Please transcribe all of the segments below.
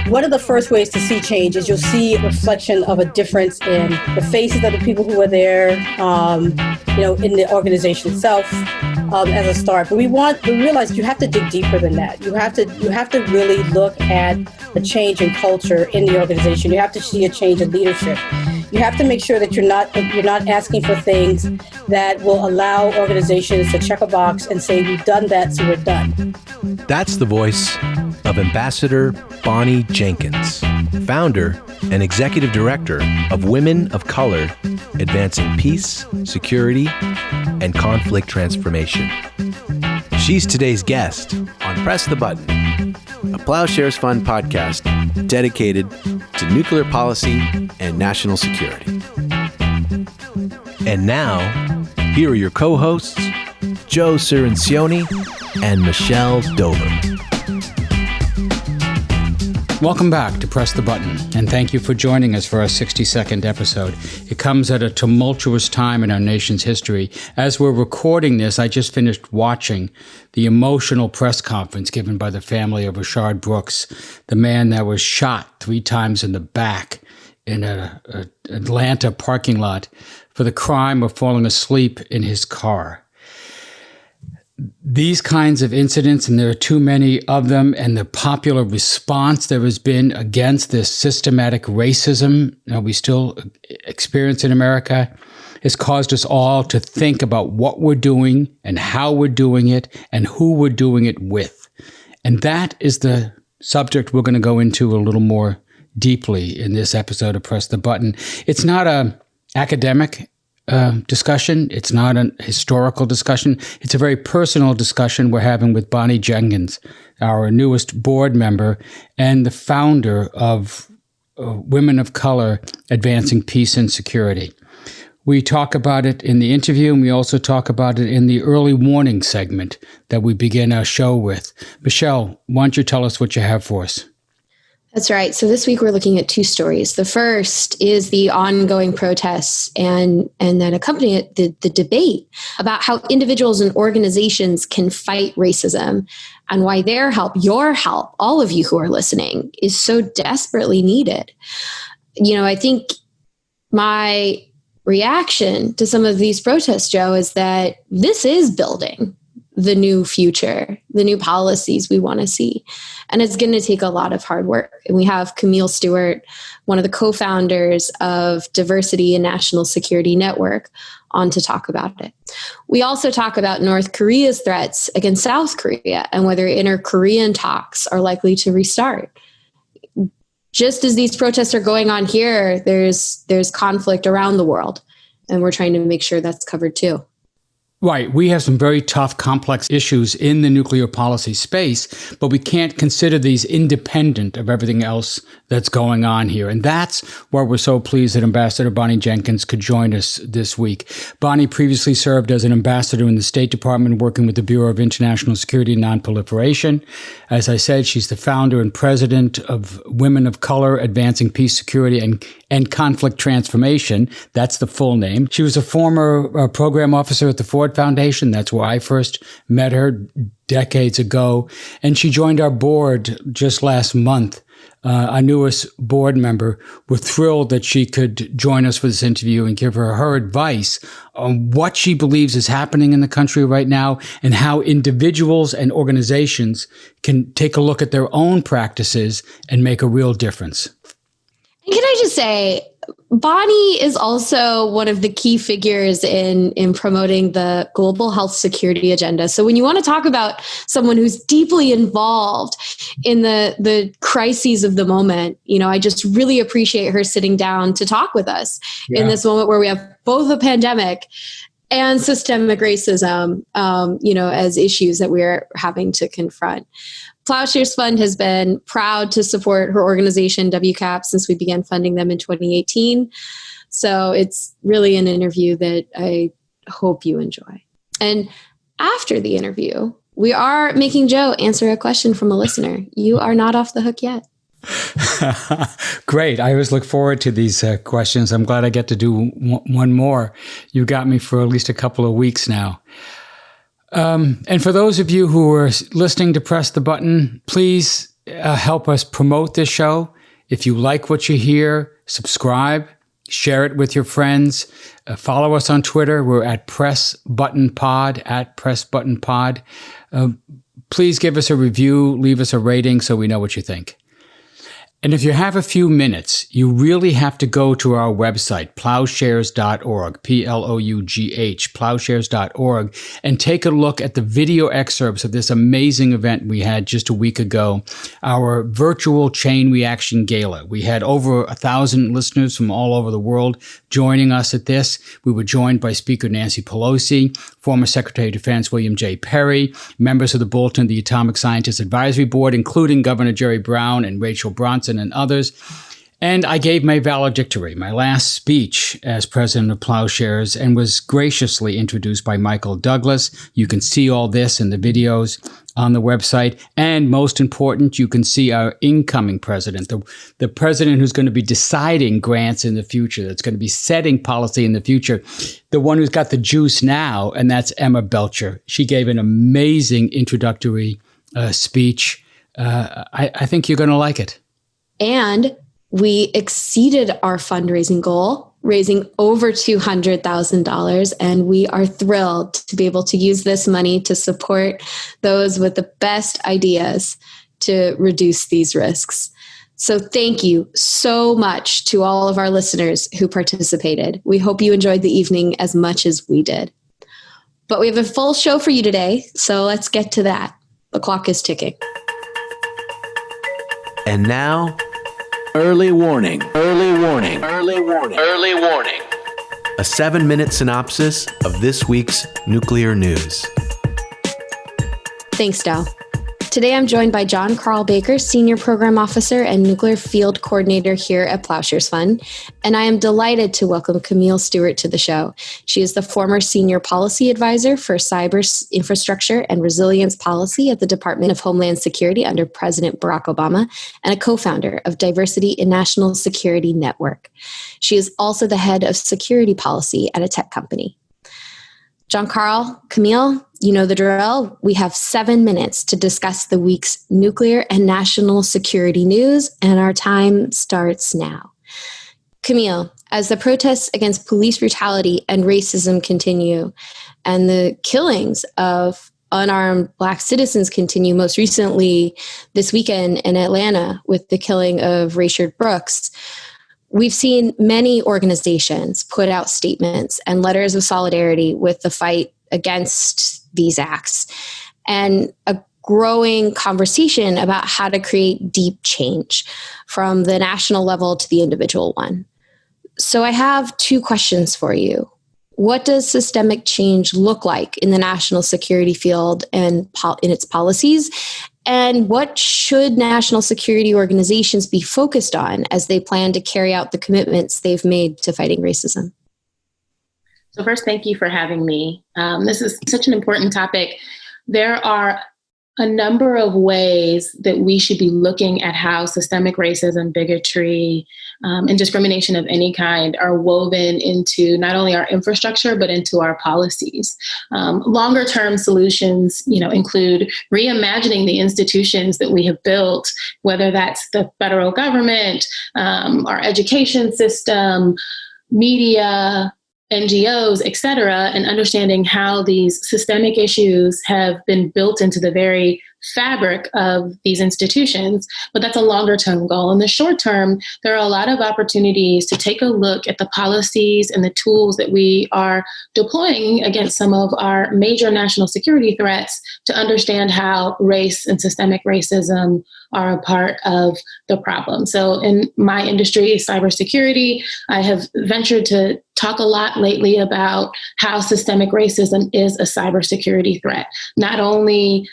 One of the first ways to see change is you'll see a reflection of a difference in the faces of the people who are there, in the organization itself as a start. But we realize you have to dig deeper than that. You have to really look at the change in culture in the organization. You have to see a change in leadership. You have to make sure that you're not asking for things that will allow organizations to check a box and say, we've done that, so we're done. That's the voice of Ambassador Bonnie Jenkins, founder and executive director of Women of Color, Advancing Peace, Security, and Conflict Transformation. She's today's guest on Press the Button, a Ploughshares Fund podcast dedicated to nuclear policy and national security. And now, here are your co-hosts, Joe Cirincione and Michelle Dover. Welcome back to Press the Button, and thank you for joining us for our 62nd episode. It comes at a tumultuous time in our nation's history. As we're recording this, I just finished watching the emotional press conference given by the family of Rayshard Brooks, the man that was shot 3 times in the back in an Atlanta parking lot for the crime of falling asleep in his car. These kinds of incidents, and there are too many of them, and the popular response there has been against this systematic racism we still experience in America, has caused us all to think about what we're doing and how we're doing it and who we're doing it with. And that is the subject we're going to go into a little more deeply in this episode of Press the Button. It's not an academic discussion. It's not a historical discussion. It's a very personal discussion we're having with Bonnie Jenkins, our newest board member and the founder of Women of Color, Advancing Peace and Security. We talk about it in the interview, and we also talk about it in the early warning segment that we begin our show with. Michelle, why don't you tell us what you have for us? That's right. So this week we're looking at 2 stories. The first is the ongoing protests and then accompany it, the debate about how individuals and organizations can fight racism and why their help, your help, all of you who are listening, is so desperately needed. I think my reaction to some of these protests, Joe, is that this is building the new future, the new policies we want to see. And it's going to take a lot of hard work. And we have Camille Stewart, one of the co-founders of Diversity and National Security Network, on to talk about it. We also talk about North Korea's threats against South Korea and whether inter-Korean talks are likely to restart. Just as these protests are going on here, there's conflict around the world, and we're trying to make sure that's covered too. Right. We have some very tough, complex issues in the nuclear policy space, but we can't consider these independent of everything else that's going on here. And that's why we're so pleased that Ambassador Bonnie Jenkins could join us this week. Bonnie previously served as an ambassador in the State Department working with the Bureau of International Security and Nonproliferation. As I said, she's the founder and president of Women of Color, Advancing Peace, Security, and Conflict Transformation. That's the full name. She was a former program officer at the Ford Foundation. That's where I first met her decades ago. And she joined our board just last month, our newest board member. We're thrilled that she could join us for this interview and give her advice on what she believes is happening in the country right now and how individuals and organizations can take a look at their own practices and make a real difference. Can I just say, Bonnie is also one of the key figures in promoting the global health security agenda. So when you want to talk about someone who's deeply involved in the crises of the moment, I just really appreciate her sitting down to talk with us in this moment where we have both a pandemic and systemic racism, as issues that we're having to confront. Ploughshares Fund has been proud to support her organization, WCAPS, since we began funding them in 2018. So it's really an interview that I hope you enjoy. And after the interview, we are making Joe answer a question from a listener. You are not off the hook yet. Great. I always look forward to these questions. I'm glad I get to do one more. You got me for at least a couple of weeks now. And for those of you who are listening to Press the Button, please help us promote this show. If you like what you hear, subscribe, share it with your friends. Follow us on Twitter. We're at PressButtonPod, at PressButtonPod. Please give us a review, leave us a rating so we know what you think. And if you have a few minutes, you really have to go to our website, ploughshares.org, P-L-O-U-G-H, ploughshares.org, and take a look at the video excerpts of this amazing event we had just a week ago, our virtual chain reaction gala. We had over 1,000 listeners from all over the world joining us at this. We were joined by Speaker Nancy Pelosi, former Secretary of Defense William J. Perry, members of the Bulletin, the Atomic Scientists Advisory Board, including Governor Jerry Brown and Rachel Bronson and others. And I gave my valedictory, my last speech as president of Ploughshares, and was graciously introduced by Michael Douglas. You can see all this in the videos on the website. And most important, you can see our incoming president, the president who's going to be deciding grants in the future, that's going to be setting policy in the future, the one who's got the juice now, and that's Emma Belcher. She gave an amazing introductory speech. I think you're going to like it. And we exceeded our fundraising goal, raising over $200,000. And we are thrilled to be able to use this money to support those with the best ideas to reduce these risks. So thank you so much to all of our listeners who participated. We hope you enjoyed the evening as much as we did. But we have a full show for you today, so let's get to that. The clock is ticking. And now, early warning, early warning, early warning, early warning. A 7-minute synopsis of this week's nuclear news. Thanks, Dal. Today I'm joined by John Carl Baker, Senior Program Officer and Nuclear Field Coordinator here at Ploughshares Fund, and I am delighted to welcome Camille Stewart to the show. She is the former Senior Policy Advisor for Cyber Infrastructure and Resilience Policy at the Department of Homeland Security under President Barack Obama, and a co-founder of Diversity in National Security Network. She is also the head of security policy at a tech company. John Carl, Camille, you know the drill. We have 7 minutes to discuss the week's nuclear and national security news, and our time starts now. Camille, as the protests against police brutality and racism continue, and the killings of unarmed Black citizens continue, most recently this weekend in Atlanta with the killing of Rayshard Brooks, we've seen many organizations put out statements and letters of solidarity with the fight against these acts, and a growing conversation about how to create deep change from the national level to the individual one. So I have 2 questions for you. What does systemic change look like in the national security field and in its policies? And what should national security organizations be focused on as they plan to carry out the commitments they've made to fighting racism? So first, thank you for having me. This is such an important topic. There are a number of ways that we should be looking at how systemic racism, bigotry, and discrimination of any kind are woven into not only our infrastructure, but into our policies. Longer term solutions, include reimagining the institutions that we have built, whether that's the federal government, our education system, media, NGOs, et cetera, and understanding how these systemic issues have been built into the very fabric of these institutions. But that's a longer term goal. In the short term, there are a lot of opportunities to take a look at the policies and the tools that we are deploying against some of our major national security threats to understand how race and systemic racism are a part of the problem. So in my industry, cybersecurity, I have ventured to talk a lot lately about how systemic racism is a cybersecurity threat. Not only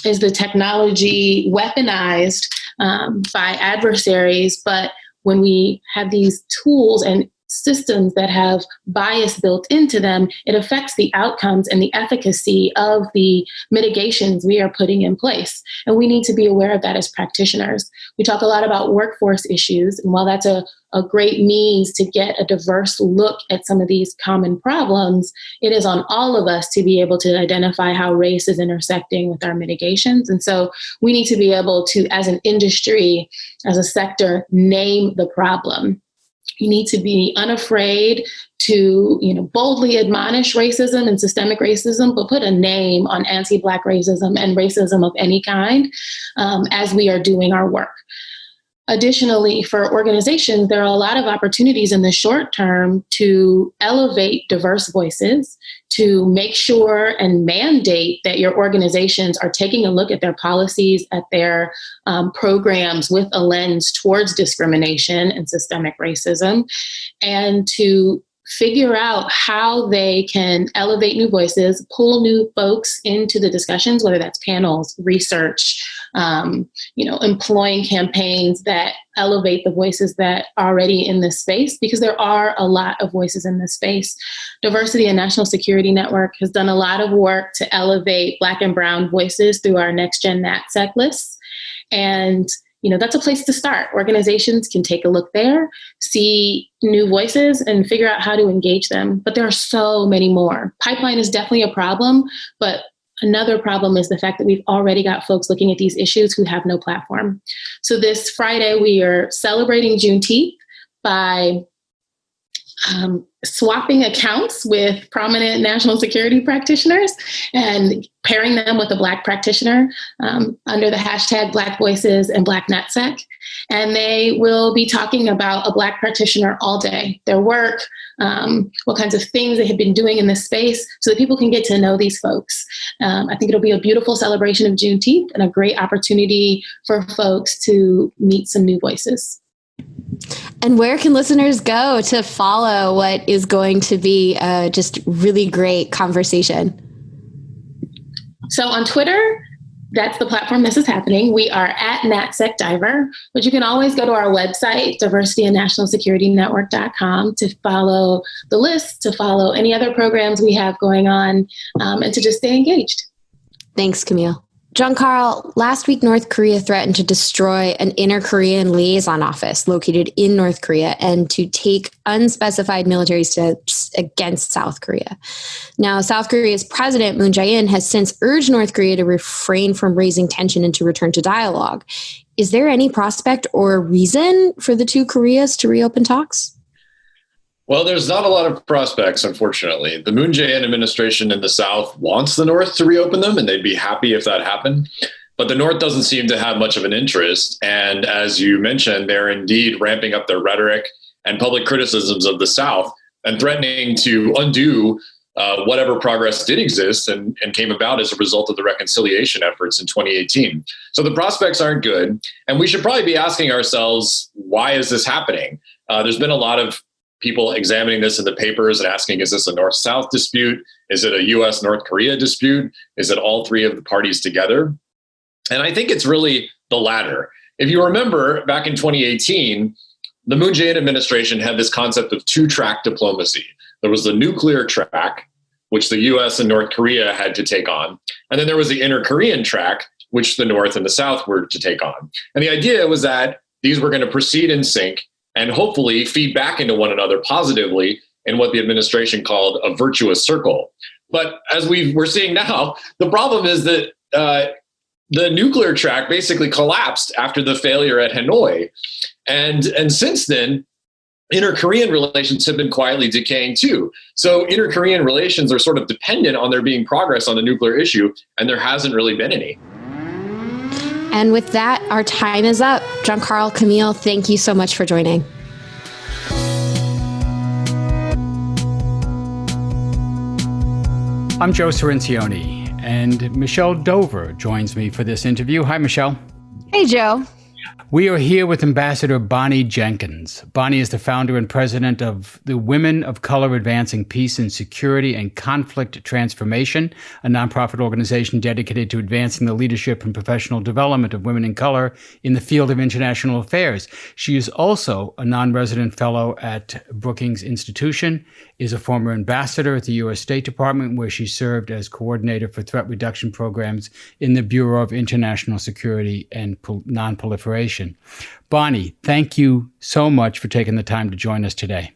is the technology weaponized by adversaries, but when we have these tools and systems that have bias built into them, it affects the outcomes and the efficacy of the mitigations we are putting in place. And we need to be aware of that as practitioners. We talk a lot about workforce issues, and while that's a great means to get a diverse look at some of these common problems, it is on all of us to be able to identify how race is intersecting with our mitigations. And so we need to be able to, as an industry, as a sector, name the problem. You need to be unafraid to, boldly admonish racism and systemic racism, but put a name on anti-Black racism and racism of any kind as we are doing our work. Additionally, for organizations, there are a lot of opportunities in the short term to elevate diverse voices, to make sure and mandate that your organizations are taking a look at their policies, at their programs with a lens towards discrimination and systemic racism, and to figure out how they can elevate new voices, pull new folks into the discussions, whether that's panels, research, employing campaigns that elevate the voices that are already in this space, because there are a lot of voices in this space. Diversity and National Security Network has done a lot of work to elevate Black and Brown voices through our Next Gen NatSec lists. And that's a place to start. Organizations can take a look there, see new voices, and figure out how to engage them. But there are so many more. Pipeline is definitely a problem, but another problem is the fact that we've already got folks looking at these issues who have no platform. So this Friday, we are celebrating Juneteenth by swapping accounts with prominent national security practitioners and pairing them with a Black practitioner under the hashtag Black Voices and Black NatSec. And they will be talking about a Black practitioner all day, their work, what kinds of things they have been doing in this space, so that people can get to know these folks. I think it'll be a beautiful celebration of Juneteenth and a great opportunity for folks to meet some new voices. And where can listeners go to follow what is going to be just really great conversation? So on Twitter, that's the platform this is happening. We are at NatSecDiver, but you can always go to our website, diversityandnationalsecuritynetwork.com, to follow the list, to follow any other programs we have going on, and to just stay engaged. Thanks, Camille. Jean-Carl, last week, North Korea threatened to destroy an inter-Korean liaison office located in North Korea and to take unspecified military steps against South Korea. Now, South Korea's President Moon Jae-in has since urged North Korea to refrain from raising tension and to return to dialogue. Is there any prospect or reason for the two Koreas to reopen talks? Well, there's not a lot of prospects, unfortunately. The Moon Jae-in administration in the South wants the North to reopen them, and they'd be happy if that happened. But the North doesn't seem to have much of an interest. And as you mentioned, they're indeed ramping up their rhetoric and public criticisms of the South and threatening to undo whatever progress did exist and came about as a result of the reconciliation efforts in 2018. So the prospects aren't good. And we should probably be asking ourselves, why is this happening? There's been a lot of people examining this in the papers and asking, is this a North-South dispute? Is it a U.S.-North Korea dispute? Is it all three of the parties together? And I think it's really the latter. If you remember, back in 2018, the Moon Jae-in administration had this concept of two-track diplomacy. There was the nuclear track, which the U.S. and North Korea had to take on. And then there was the inter-Korean track, which the North and the South were to take on. And the idea was that these were going to proceed in sync and hopefully feed back into one another positively in what the administration called a virtuous circle. But as we're seeing now, the problem is that the nuclear track basically collapsed after the failure at Hanoi. And since then, inter-Korean relations have been quietly decaying too. So inter-Korean relations are sort of dependent on there being progress on the nuclear issue, and there hasn't really been any. And with that, our time is up. Jean-Carl, Camille, thank you so much for joining. I'm Joe Cirincione, and Michelle Dover joins me for this interview. Hi, Michelle. Hey, Joe. We are here with Ambassador Bonnie Jenkins. Bonnie is the founder and president of the Women of Color Advancing Peace and Security and Conflict Transformation, a nonprofit organization dedicated to advancing the leadership and professional development of women in color in the field of international affairs. She is also a non-resident fellow at Brookings Institution, is a former ambassador at the U.S. State Department, where she served as coordinator for threat reduction programs in the Bureau of International Security and Nonproliferation. Bonnie, thank you so much for taking the time to join us today.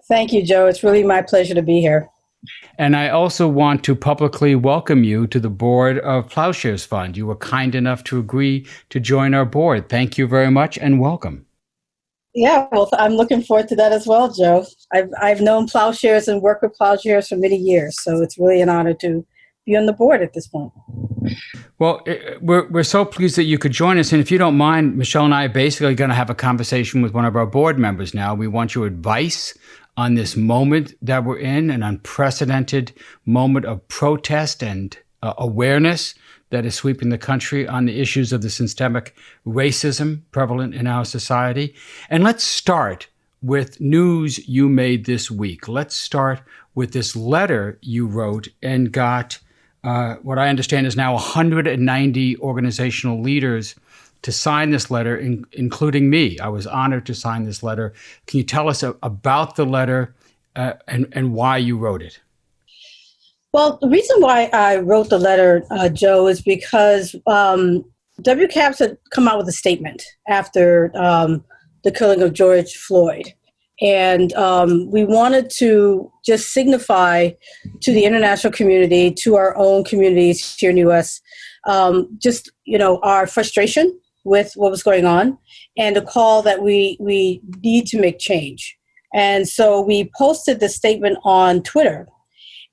Thank you, Joe. It's really my pleasure to be here. And I also want to publicly welcome you to the board of Ploughshares Fund. You were kind enough to agree to join our board. Thank you very much and welcome. Yeah, well, I'm looking forward to that as well, Joe. I've known Ploughshares and worked with Ploughshares for many years, so it's really an honor to be on the board at this point. Well, we're so pleased that you could join us. And if you don't mind, Michelle and I are basically going to have a conversation with one of our board members now. We want your advice on this moment that we're in, an unprecedented moment of protest and awareness that is sweeping the country on the issues of the systemic racism prevalent in our society. And let's start with news you made this week. Let's start with this letter you wrote and got what I understand is now 190 organizational leaders to sign this letter, including me. I was honored to sign this letter. Can you tell us about the letter and why you wrote it? Well, the reason why I wrote the letter, Joe, is because WCAPS had come out with a statement after the killing of George Floyd. And we wanted to just signify to the international community, to our own communities here in the U.S., just, our frustration with what was going on and a call that we need to make change. And so we posted the statement on Twitter,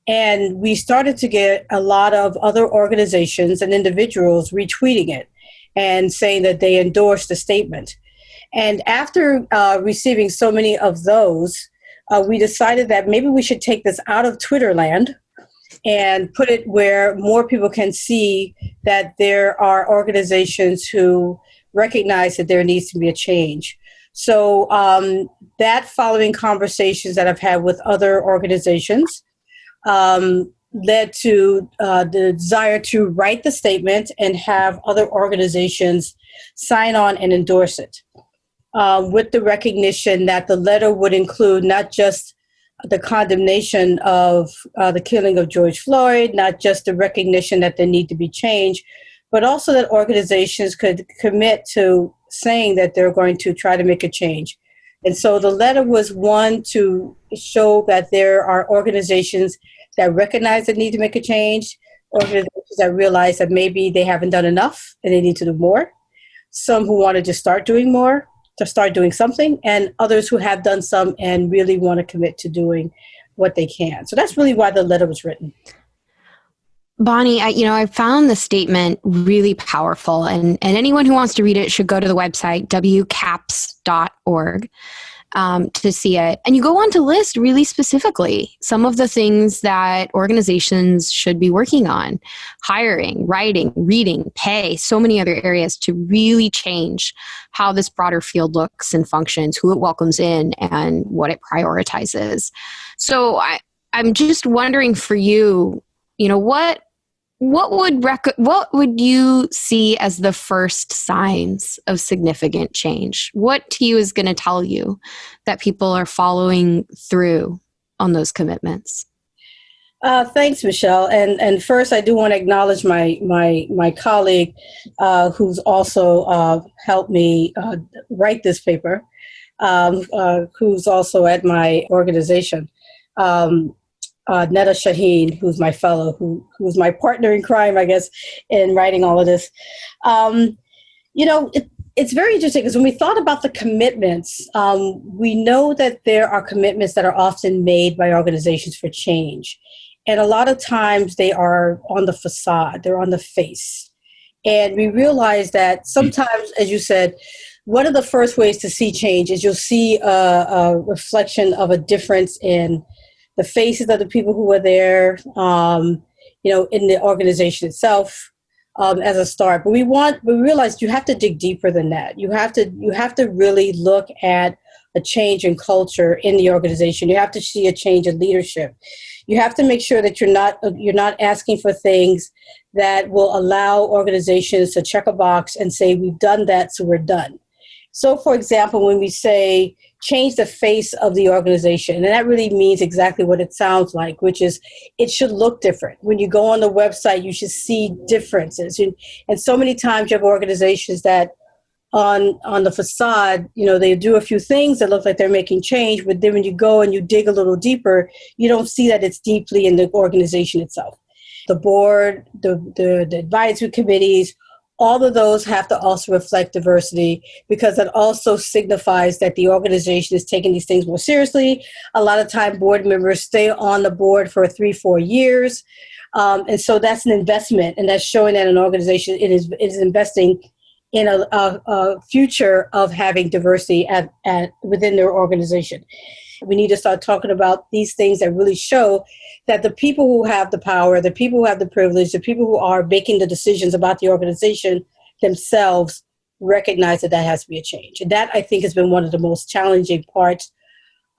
and we started to get a lot of other organizations and individuals retweeting it and saying that they endorsed the statement. And after receiving so many of those, we decided that maybe we should take this out of Twitter land and put it where more people can see that there are organizations who recognize that there needs to be a change. So that following conversations that I've had with other organizations led to the desire to write the statement and have other organizations sign on and endorse it. With the recognition that the letter would include not just the condemnation of the killing of George Floyd, not just the recognition that there need to be change, but also that organizations could commit to saying that they're going to try to make a change. And so the letter was one to show that there are organizations that recognize the need to make a change, organizations that realize that maybe they haven't done enough and they need to do more, some who want to just start doing more, to start doing something, and others who have done some and really want to commit to doing what they can. So that's really why the letter was written. Bonnie, I found the statement really powerful, and anyone who wants to read it should go to the website, WCAPS.org, to see it. And you go on to list really specifically some of the things that organizations should be working on: hiring, writing, reading, pay, so many other areas to really change how this broader field looks and functions, who it welcomes in, and what it prioritizes. So I'm just wondering for you, what would you see as the first signs of significant change? What to you is going to tell you that people are following through on those commitments? Thanks, Michelle. And first, I do want to acknowledge my colleague who's also helped me write this paper, who's also at my organization. Netta Shaheen, who's my fellow, who's my partner in crime, I guess, in writing all of this. It's very interesting because when we thought about the commitments, we know that there are commitments that are often made by organizations for change. And a lot of times they are on the facade, they're on the face. And we realize that sometimes, as you said, one of the first ways to see change is you'll see a reflection of a difference in the faces of the people who were there, in the organization itself, as a start. But we realize you have to dig deeper than that. You have to really look at a change in culture in the organization. You have to see a change in leadership. You have to make sure that you're not asking for things that will allow organizations to check a box and say, we've done that, so we're done. So, for example, when we say change the face of the organization, and that really means exactly what it sounds like, which is it should look different. When you go on the website, you should see differences. And so many times you have organizations that on the facade, they do a few things that look like they're making change, but then when you go and you dig a little deeper, you don't see that it's deeply in the organization itself. The board, the advisory committees, all of those have to also reflect diversity, because that also signifies that the organization is taking these things more seriously. A lot of time board members stay on the board for 3-4 years. And so that's an investment, and that's showing that an organization is investing in a future of having diversity within their organization. We need to start talking about these things that really show that the people who have the power, the people who have the privilege, the people who are making the decisions about the organization themselves recognize that has to be a change. And that, I think, has been one of the most challenging parts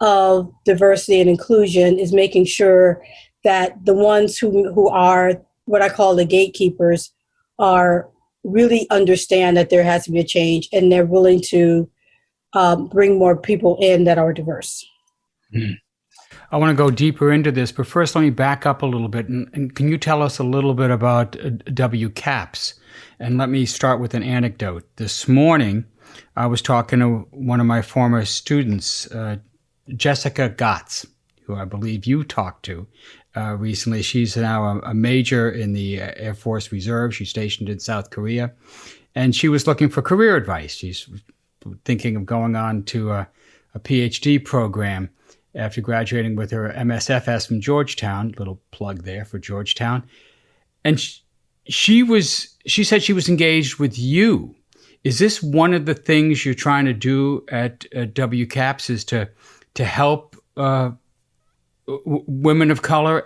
of diversity and inclusion, is making sure that the ones who are what I call the gatekeepers are really understand that there has to be a change, and they're willing to bring more people in that are diverse. I want to go deeper into this, but first let me back up a little bit. And can you tell us a little bit about WCAPS? And let me start with an anecdote. This morning, I was talking to one of my former students, Jessica Gotts, who I believe you talked to recently. She's now a major in the Air Force Reserve. She's stationed in South Korea. And she was looking for career advice. She's thinking of going on to a PhD program after graduating with her MSFS from Georgetown. Little plug there for Georgetown. And she said she was engaged with you. Is this one of the things you're trying to do at WCAPS, is to help women of color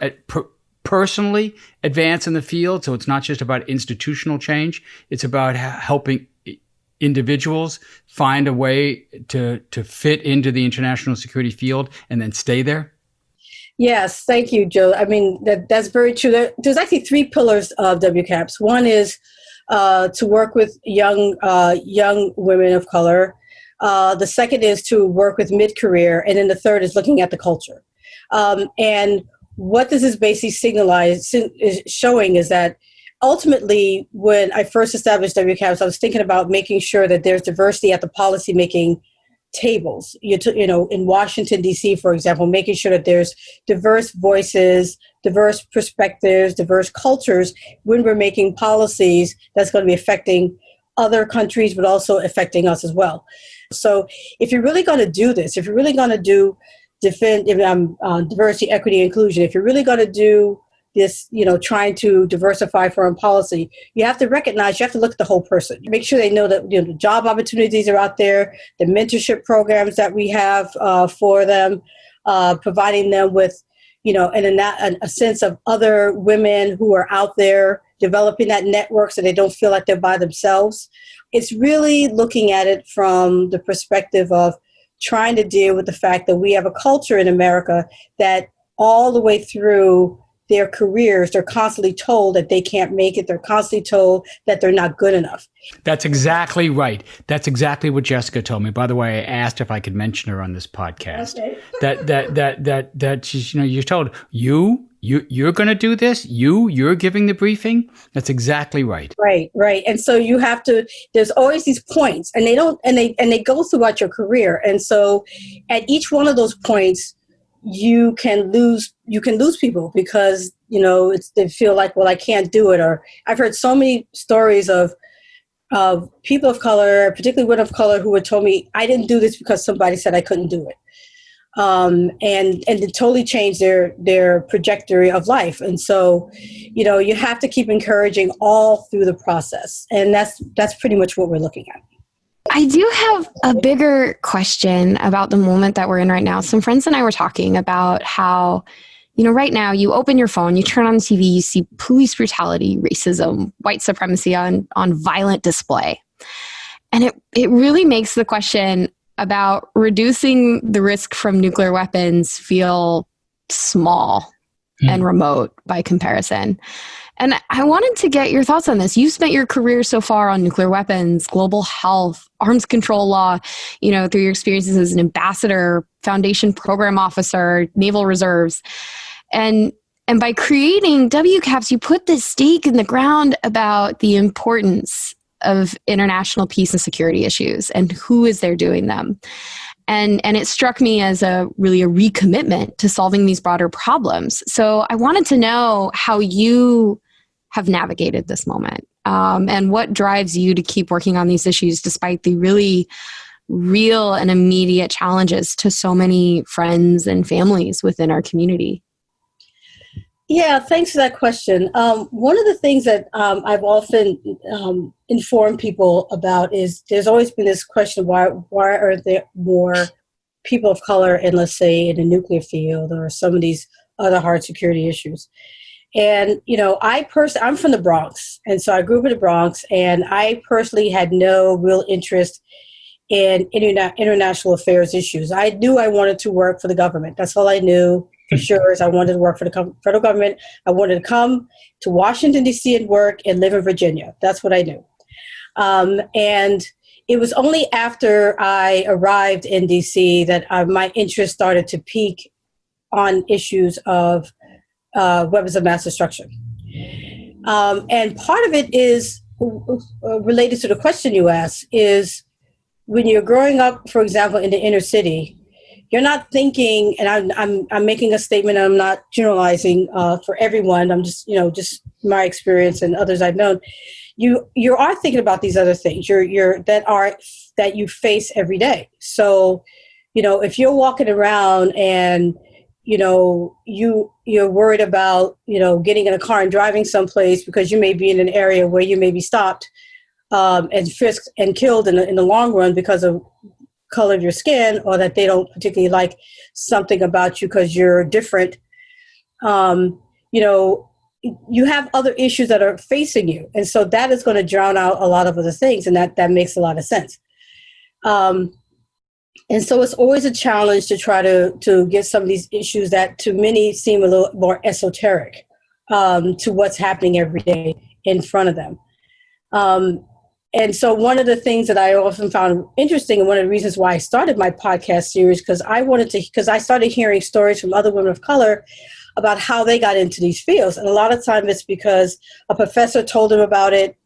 personally advance in the field? So it's not just about institutional change. It's about helping individuals find a way to fit into the international security field and then stay there? Yes, thank you, Joe. I mean, that's very true. There's actually 3 pillars of WCAPS. One is to work with young women of color. The second is to work with mid-career. And then the third is looking at the culture. And what this is basically showing is that ultimately, when I first established WCAPS, I was thinking about making sure that there's diversity at the policymaking tables. In Washington, D.C., for example, making sure that there's diverse voices, diverse perspectives, diverse cultures when we're making policies that's going to be affecting other countries, but also affecting us as well. So if you're really going to do this, if you're really going to defend diversity, equity, inclusion, if you're really going to do this, trying to diversify foreign policy, you have to recognize, you have to look at the whole person. Make sure they know that the job opportunities are out there, the mentorship programs that we have for them, providing them with, a sense of other women who are out there, developing that network so they don't feel like they're by themselves. It's really looking at it from the perspective of trying to deal with the fact that we have a culture in America that all the way through their careers, they're constantly told that they can't make it. They're constantly told that they're not good enough. That's exactly right. That's exactly what Jessica told me. By the way, I asked if I could mention her on this podcast. Okay. that she's, you're told you're going to do this. You're giving the briefing. That's exactly right. Right. And so you have to. There's always these points, and they go throughout your career. And so at each one of those points, you can lose people because they feel like, well, I can't do it. Or I've heard so many stories of people of color, particularly women of color, who would told me I didn't do this because somebody said I couldn't do it, and it totally changed their trajectory of life. And so you have to keep encouraging all through the process, and that's pretty much what we're looking at. I do have a bigger question about the moment that we're in right now. Some friends and I were talking about how, right now you open your phone, you turn on TV, you see police brutality, racism, white supremacy on violent display. And it really makes the question about reducing the risk from nuclear weapons feel small and remote by comparison. And I wanted to get your thoughts on this. You've spent your career so far on nuclear weapons, global health, arms control law, through your experiences as an ambassador, foundation program officer, naval reserves. And by creating WCAPS, you put this stake in the ground about the importance of international peace and security issues and who is there doing them. And it struck me as a recommitment to solving these broader problems. So I wanted to know how you have navigated this moment, and what drives you to keep working on these issues despite the really real and immediate challenges to so many friends and families within our community. Yeah, thanks for that question. One of the things that I've often informed people about is there's always been this question, why are there more people of color in, let's say, in the nuclear field or some of these other hard security issues? And, I'm from the Bronx. And so I grew up in the Bronx, and I personally had no real interest in international affairs issues. I knew I wanted to work for the government. That's all I knew for sure, is I wanted to work for the federal government. I wanted to come to Washington, D.C. and work and live in Virginia. That's what I knew. And it was only after I arrived in D.C. that my interest started to peak on issues of weapons of mass destruction. And part of it is related to the question you asked, is when you're growing up, for example, in the inner city, you're not thinking, and I'm making a statement, I'm not generalizing for everyone, I'm just my experience and others I've known. You are thinking about these other things that you face every day. So, if you're walking around and you're worried about, getting in a car and driving someplace because you may be in an area where you may be stopped and frisked and killed in the long run because of color of your skin, or that they don't particularly like something about you because you're different. You have other issues that are facing you. And so that is going to drown out a lot of other things. And that makes a lot of sense. And so it's always a challenge to try to get some of these issues that to many seem a little more esoteric to what's happening every day in front of them. And so one of the things that I often found interesting, and one of the reasons why I started my podcast series, because I started hearing stories from other women of color about how they got into these fields. And a lot of time it's because a professor told them about it.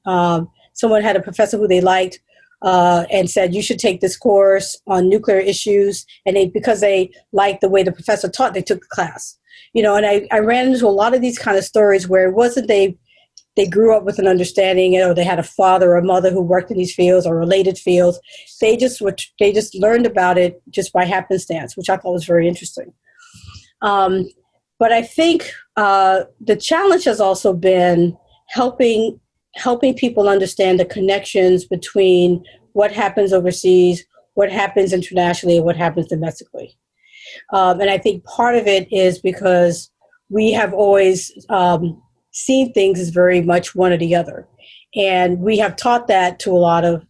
Someone had a professor who they liked and said, you should take this course on nuclear issues. And because they liked the way the professor taught, they took the class. And I ran into a lot of these kind of stories where it wasn't they grew up with an understanding, or they had a father or a mother who worked in these fields or related fields. They just learned about it just by happenstance, which I thought was very interesting. But I think the challenge has also been helping people understand the connections between what happens overseas, what happens internationally, and what happens domestically. And I think part of it is because we have always seen things as very much one or the other. And we have taught that to a lot of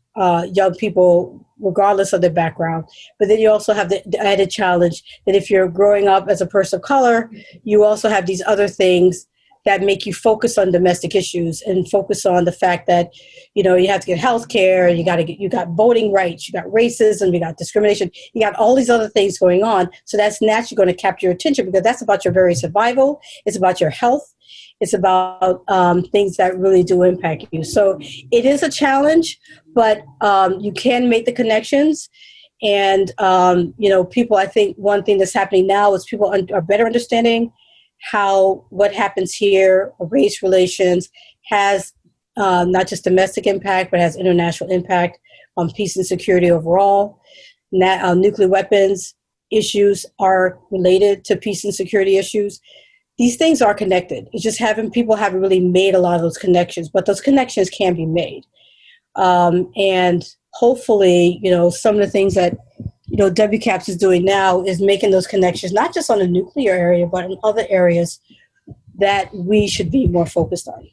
young people, regardless of their background. But then you also have the added challenge that if you're growing up as a person of color, you also have these other things that make you focus on domestic issues and focus on the fact that, you have to get health care, you got voting rights, you got racism, you got discrimination, you got all these other things going on. So that's naturally going to capture your attention because that's about your very survival. It's about your health. It's about things that really do impact you. So it is a challenge, but you can make the connections. And, people, I think one thing that's happening now is people are better understanding how what happens here, race relations, has not just domestic impact, but has international impact on peace and security overall. Nuclear weapons issues are related to peace and security issues. These things are connected. It's just people haven't really made a lot of those connections, but those connections can be made. And hopefully, some of the things that, WCAPS is doing now is making those connections, not just on the nuclear area, but in other areas that we should be more focused on.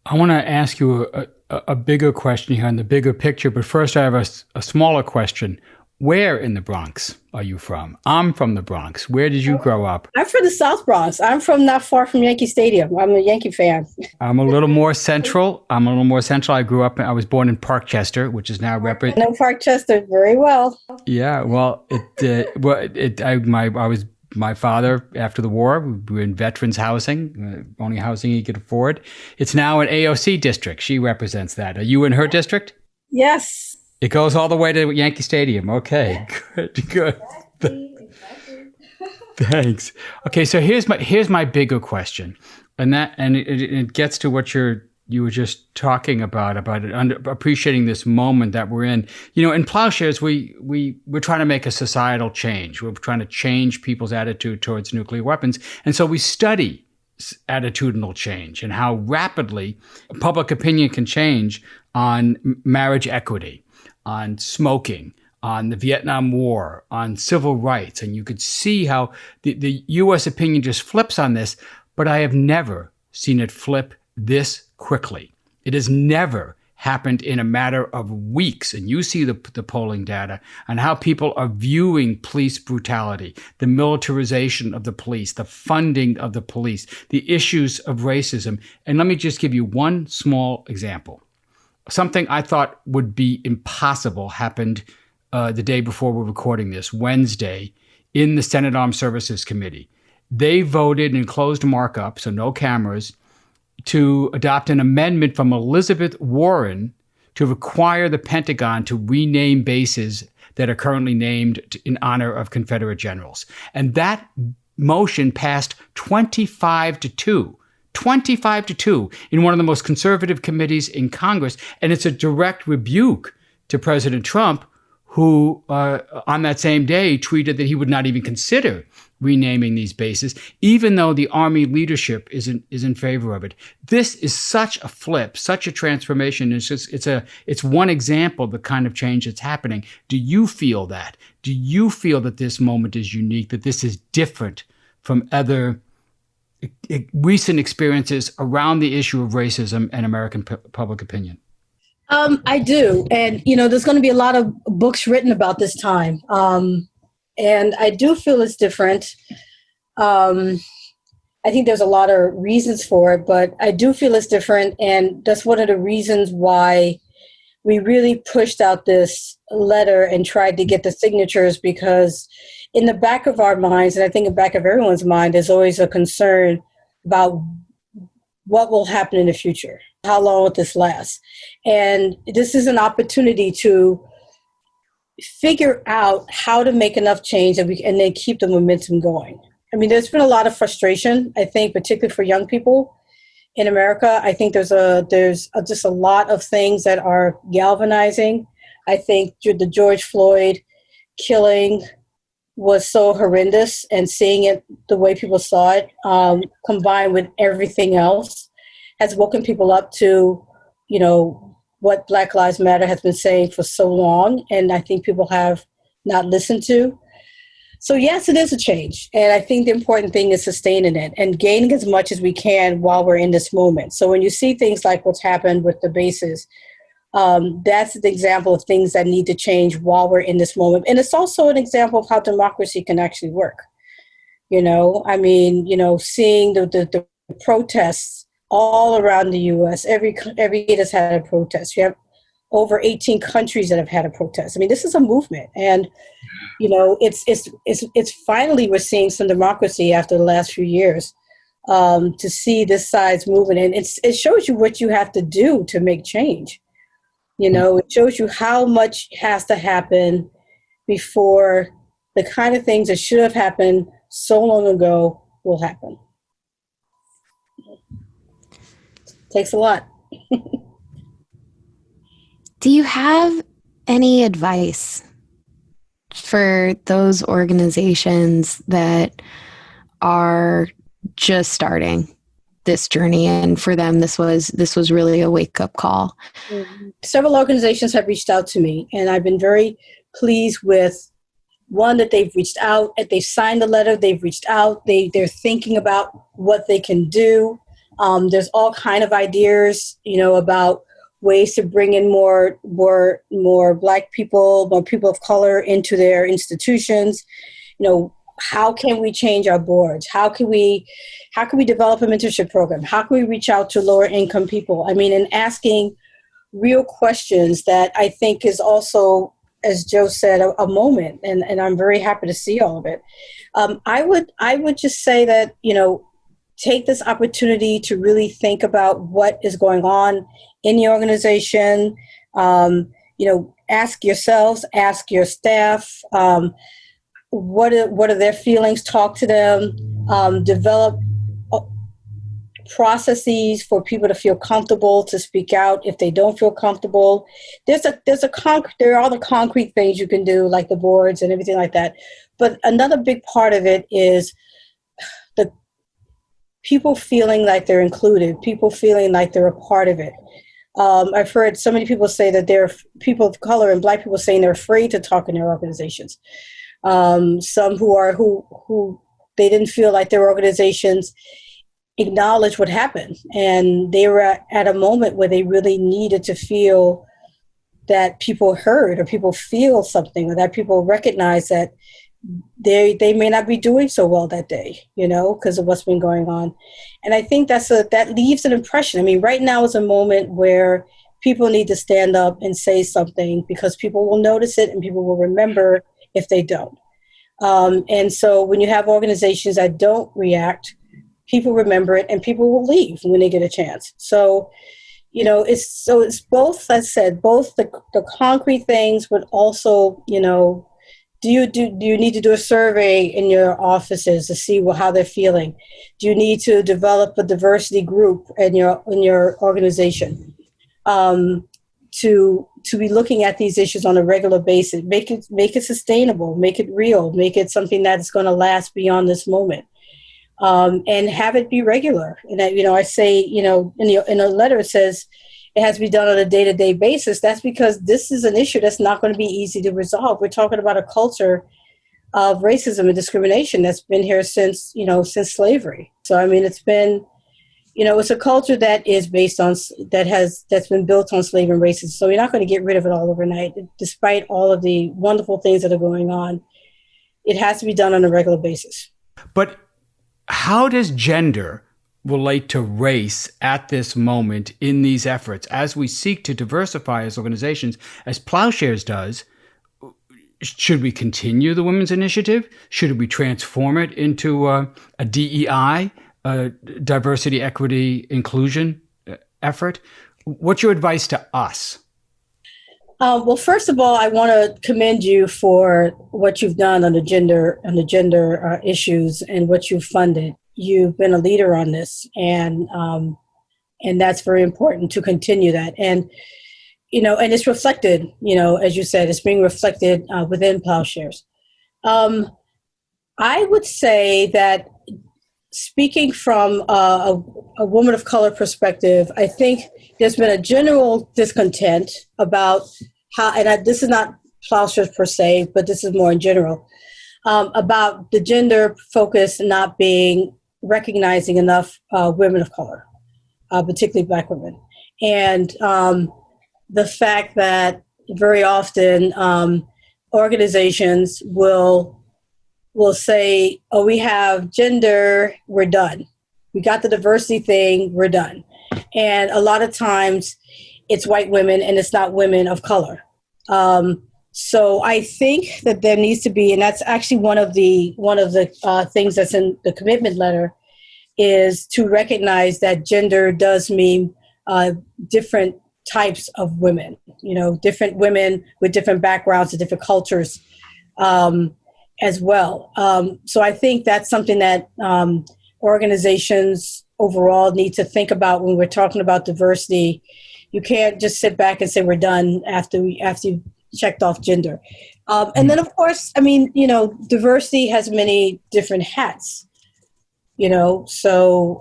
I want to ask you a bigger question here on the bigger picture, but first I have a smaller question. Where in the Bronx are you from? I'm from the Bronx. Where did you grow up? I'm from the South Bronx. I'm from not far from Yankee Stadium. I'm a Yankee fan. I'm a little more central. I was born in Parkchester, which is now I know Parkchester very well. Yeah, well, my father, after the war, we were in veterans housing, only housing he could afford. It's now an AOC district. She represents that. Are you in her district? Yes. It goes all the way to Yankee Stadium. Okay, good. Thanks. Okay, so here's my bigger question, and it gets to what you were just talking about appreciating this moment that we're in. In Ploughshares, we're trying to make a societal change. We're trying to change people's attitude towards nuclear weapons, and so we study attitudinal change and how rapidly public opinion can change on marriage equity, on smoking, on the Vietnam War, on civil rights. And you could see how the U.S. opinion just flips on this, but I have never seen it flip this quickly. It has never happened in a matter of weeks. And you see the polling data on how people are viewing police brutality, the militarization of the police, the funding of the police, the issues of racism. And let me just give you one small example. Something I thought would be impossible happened the day before we're recording this, Wednesday, in the Senate Armed Services Committee. They voted in closed markup, so no cameras, to adopt an amendment from Elizabeth Warren to require the Pentagon to rename bases that are currently named in honor of Confederate generals. And that motion passed 25-2. 25-2 in one of the most conservative committees in Congress. And it's a direct rebuke to President Trump, who on that same day tweeted that he would not even consider renaming these bases, even though the Army leadership is in favor of it. This is such a flip, such a transformation. It's one example of the kind of change that's happening. Do you feel that? Do you feel that this moment is unique, that this is different from other recent experiences around the issue of racism and American public opinion? I do. And, there's going to be a lot of books written about this time. And I do feel it's different. I think there's a lot of reasons for it, but I do feel it's different. And that's one of the reasons why we really pushed out this letter and tried to get the signatures, because in the back of our minds, and I think in the back of everyone's mind, there's always a concern about what will happen in the future. How long will this last? And this is an opportunity to figure out how to make enough change and then keep the momentum going. I mean, there's been a lot of frustration, I think, particularly for young people in America. I think there's just a lot of things that are galvanizing. I think the George Floyd killing was so horrendous, and seeing it the way people saw it, combined with everything else, has woken people up to, what Black Lives Matter has been saying for so long, and I think people have not listened to. So yes, it is a change, and I think the important thing is sustaining it and gaining as much as we can while we're in this moment. So when you see things like what's happened with the bases, that's an example of things that need to change while we're in this moment. And it's also an example of how democracy can actually work. Seeing the protests all around the U.S., every state has had a protest. You have over 18 countries that have had a protest. I mean, this is a movement, and it's finally we're seeing some democracy after the last few years. To see this size movement, and it shows you what you have to do to make change. It shows you how much has to happen before the kind of things that should have happened so long ago will happen. Takes a lot. Do you have any advice for those organizations that are just starting this journey, and for them this was really a wake-up call? Several organizations have reached out to me, and I've been very pleased with, one, that they've reached out, that they've signed the letter, they've reached out, they're thinking about what they can do. There's all kind of ideas, about ways to bring in more Black people, more people of color into their institutions. How can we change our boards? How can we develop a mentorship program? How can we reach out to lower income people? And asking real questions that I think is also, as Joe said, a moment, and I'm very happy to see all of it. I would just say that, take this opportunity to really think about what is going on in the organization. Ask yourselves, ask your staff, what are their feelings, talk to them, develop processes for people to feel comfortable to speak out if they don't feel comfortable. There are the concrete things you can do, like the boards and everything like that. But another big part of it is the people feeling like they're included, people feeling like they're a part of it. I've heard so many people say that they're people of color and Black people saying they're afraid to talk in their organizations. Some who they didn't feel like their organizations acknowledge what happened, and they were at a moment where they really needed to feel that people heard, or people feel something, or that people recognize that they may not be doing so well that day, because of what's been going on. And I think that leaves an impression. Right now is a moment where people need to stand up and say something, because people will notice it and people will remember if they don't. And so when you have organizations that don't react, people remember it and people will leave when they get a chance. So, it's both, as I said, both the concrete things, but also, do you need to do a survey in your offices to see how they're feeling? Do you need to develop a diversity group in your organization? To be looking at these issues on a regular basis, make it sustainable, make it real, make it something that's going to last beyond this moment, and have it be regular. And I say, in a letter it says it has to be done on a day-to-day basis. That's because this is an issue that's not going to be easy to resolve. We're talking about a culture of racism and discrimination that's been here since slavery. So it's been. It's a culture that is that's been built on slavery and racism. So you're not going to get rid of it all overnight, despite all of the wonderful things that are going on. It has to be done on a regular basis. But how does gender relate to race at this moment in these efforts? As we seek to diversify as organizations, as Ploughshares does, should we continue the Women's Initiative? Should we transform it into a DEI? Diversity, equity, inclusion effort? What's your advice to us? Well, first of all, I want to commend you for what you've done on the gender issues and what you've funded. You've been a leader on this, and that's very important to continue that. And and it's reflected. As you said, it's being reflected within Ploughshares. I would say that, speaking from a woman of color perspective, I think there's been a general discontent about how, and this is not Ploughshares per se, but this is more in general, about the gender focus not being recognizing enough women of color, particularly Black women. And the fact that very often organizations will say, oh, we have gender, we're done. We got the diversity thing, we're done. And a lot of times it's white women and it's not women of color. So I think that there needs to be, and that's actually one of the things that's in the commitment letter, is to recognize that gender does mean different types of women, different women with different backgrounds and different cultures. As well. So I think that's something that organizations overall need to think about when we're talking about diversity. You can't just sit back and say we're done after you checked off gender. And then, of course, diversity has many different hats. So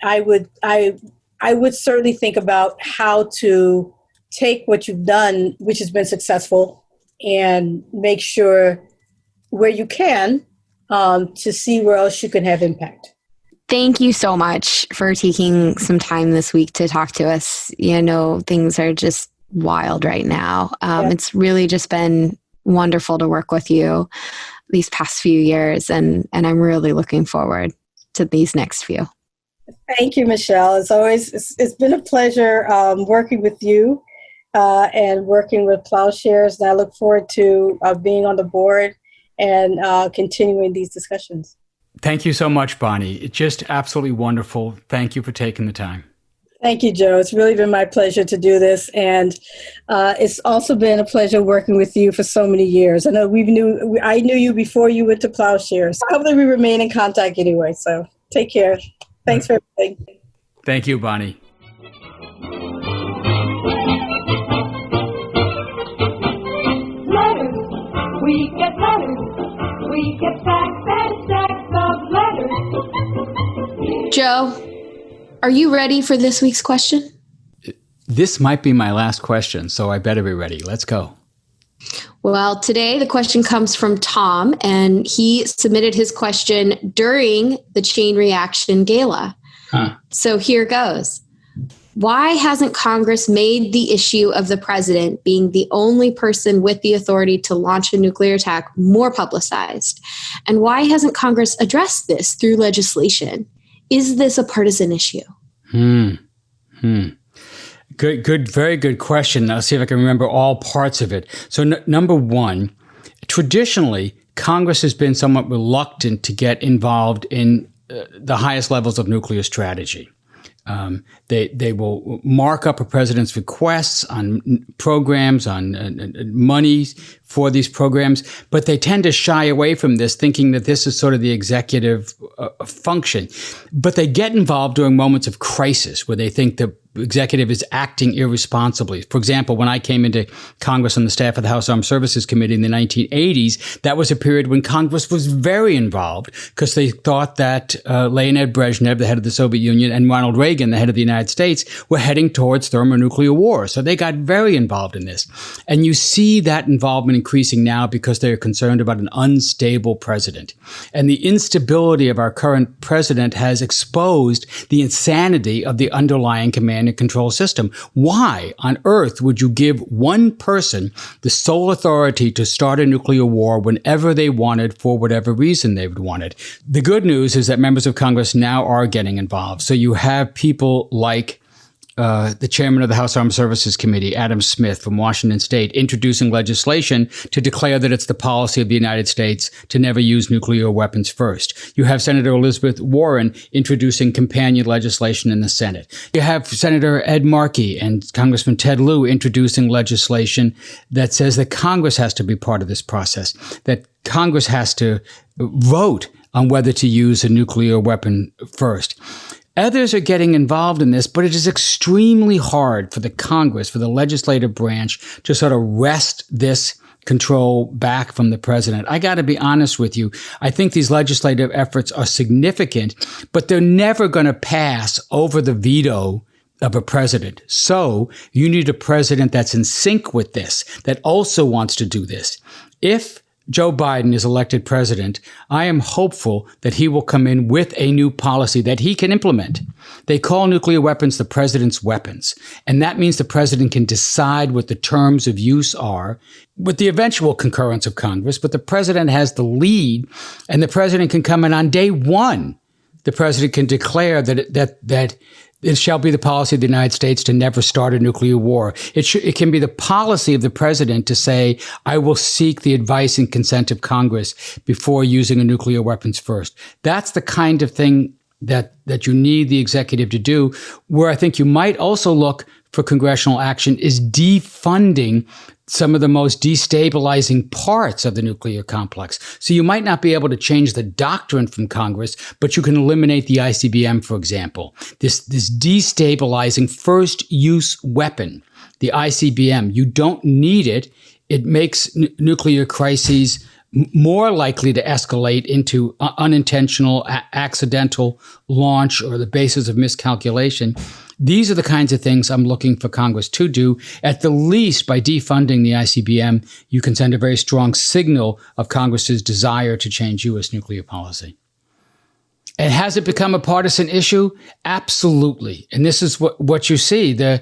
I would certainly think about how to take what you've done, which has been successful, and make sure where you can to see where else you can have impact. Thank you so much for taking some time this week to talk to us. Things are just wild right now. It's really just been wonderful to work with you these past few years, and I'm really looking forward to these next few. Thank you, Michelle. It's been a pleasure working with you and working with Ploughshares, and I look forward to being on the board and continuing these discussions. Thank you so much, Bonnie. It's just absolutely wonderful. Thank you for taking the time. Thank you, Joe. It's really been my pleasure to do this. And it's also been a pleasure working with you for so many years. I know I knew you before you went to Ploughshares. Hopefully we remain in contact anyway. So take care. Thanks for everything. Thank you, Bonnie. Letters. We get letters. We get stacks and stacks of letters. Joe, are you ready for this week's question? This might be my last question, so I better be ready. Let's go. Well, today the question comes from Tom, and he submitted his question during the Chain Reaction Gala. So here goes. Why hasn't Congress made the issue of the president being the only person with the authority to launch a nuclear attack more publicized? And why hasn't Congress addressed this through legislation? Is this a partisan issue? Good, very good question. I'll see if I can remember all parts of it. So number one, traditionally, Congress has been somewhat reluctant to get involved in the highest levels of nuclear strategy. They will mark up a president's requests on programs, on money for these programs, but they tend to shy away from this, thinking that this is sort of the executive function. But they get involved during moments of crisis where they think the executive is acting irresponsibly. For example, when I came into Congress on the staff of the House Armed Services Committee in the 1980s, that was a period when Congress was very involved because they thought that Leonid Brezhnev, the head of the Soviet Union, and Ronald Reagan, the head of the United States, were heading towards thermonuclear war. So they got very involved in this. And you see that involvement increasing now because they're concerned about an unstable president. And the instability of our current president has exposed the insanity of the underlying command and control system. Why on earth would you give one person the sole authority to start a nuclear war whenever they wanted for whatever reason they would want it? The good news is that members of Congress now are getting involved. So you have people like the chairman of the House Armed Services Committee, Adam Smith from Washington State, introducing legislation to declare that it's the policy of the United States to never use nuclear weapons first. You have Senator Elizabeth Warren introducing companion legislation in the Senate. You have Senator Ed Markey and Congressman Ted Lieu introducing legislation that says that Congress has to be part of this process, that Congress has to vote on whether to use a nuclear weapon first. Others are getting involved in this, but it is extremely hard for the Congress, for the legislative branch, to sort of wrest this control back from the president. I got to be honest with you. I think these legislative efforts are significant, but they're never going to pass over the veto of a president. So you need a president that's in sync with this, that also wants to do this. If Joe Biden is elected president, I am hopeful that he will come in with a new policy that he can implement. They call nuclear weapons the president's weapons. And that means the president can decide what the terms of use are with the eventual concurrence of Congress. But the president has the lead, and the president can come in on day one. The president can declare that it shall be the policy of the United States to never start a nuclear war. It can be the policy of the president to say, I will seek the advice and consent of Congress before using a nuclear weapons first. That's the kind of thing that you need the executive to do. Where I think you might also look for congressional action is defunding some of the most destabilizing parts of the nuclear complex. So you might not be able to change the doctrine from Congress, but you can eliminate the ICBM, for example. This destabilizing first use weapon, the ICBM, you don't need it. It makes nuclear crises more likely to escalate into unintentional, accidental launch or the basis of miscalculation. These are the kinds of things I'm looking for Congress to do. At the least, by defunding the ICBM, you can send a very strong signal of Congress's desire to change U.S. nuclear policy. And has it become a partisan issue? Absolutely. And this is what you see. The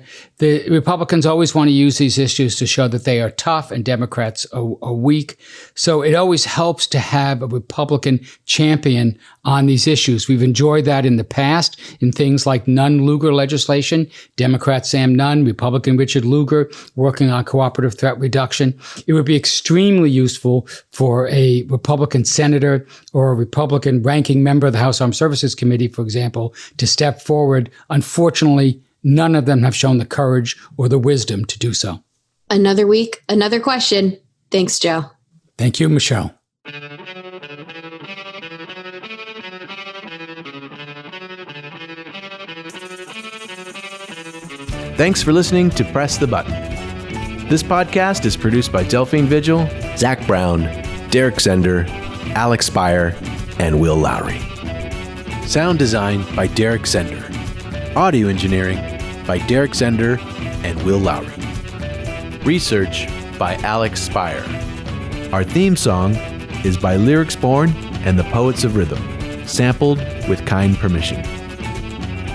Republicans always want to use these issues to show that they are tough and Democrats are weak. So it always helps to have a Republican champion on these issues. We've enjoyed that in the past in things like Nunn-Lugar legislation. Democrat Sam Nunn, Republican Richard Lugar, working on cooperative threat reduction. It would be extremely useful for a Republican senator or a Republican ranking member of the House Armed Services Committee, for example, to step forward. Unfortunately, none of them have shown the courage or the wisdom to do so. Another week, another question. Thanks, Joe. Thank you, Michelle. Thanks for listening to Press the Button. This podcast is produced by Delphine Vigil, Zach Brown, Derek Zender, Alex Spire, and Will Lowry. Sound design by Derek Zender. Audio engineering by Derek Zender and Will Lowry. Research by Alex Spire. Our theme song is by Lyrics Born and the Poets of Rhythm, sampled with kind permission.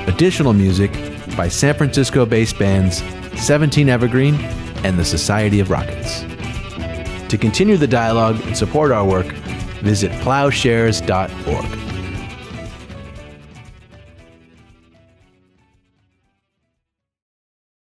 Additional music by San Francisco-based bands 17 Evergreen and the Society of Rockets. To continue the dialogue and support our work, visit ploughshares.org.